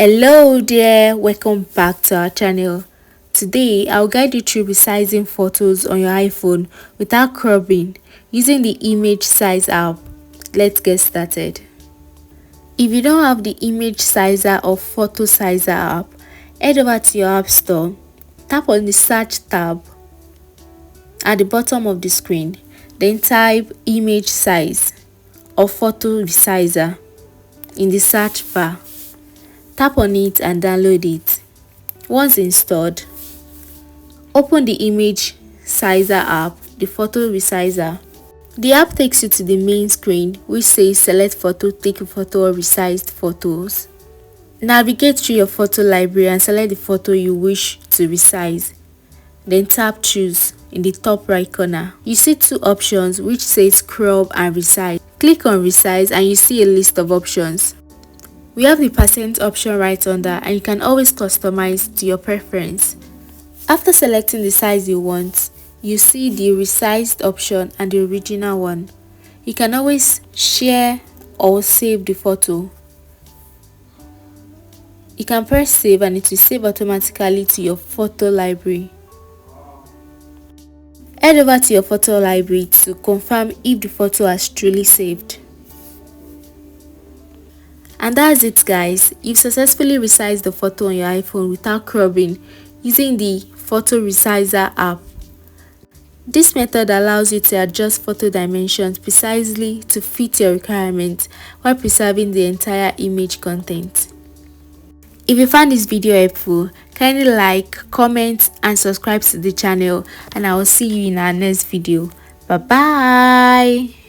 Hello there, welcome back to our channel. Today I'll guide you through resizing photos on your iPhone without cropping using the image size app. Let's get started. If you don't have the image sizer or photo sizer app, head over to your app store, tap on the search tab at the bottom of the screen, then type image size or photo resizer in the search bar. Tap on it and download it. Once installed, open the image sizer app, the photo resizer. The app takes you to the main screen which says select photo, take a photo or resized photos. Navigate through your photo library and select the photo you wish to resize. Then tap choose in the top right corner. You see two options which says crop and resize. Click on resize and you see a list of options. We have the percent option right under and you can always customize to your preference. After selecting the size you want, you see the resized option and the original one. You can always share or save the photo. You can press save and it will save automatically to your photo library. Head over to your photo library to confirm if the photo has truly saved. And that's it guys, you've successfully resized the photo on your iPhone without cropping using the photo resizer app. This method allows you to adjust photo dimensions precisely to fit your requirements while preserving the entire image content. If you found this video helpful, kindly like, comment and subscribe to the channel, and I will see you in our next video. Bye bye.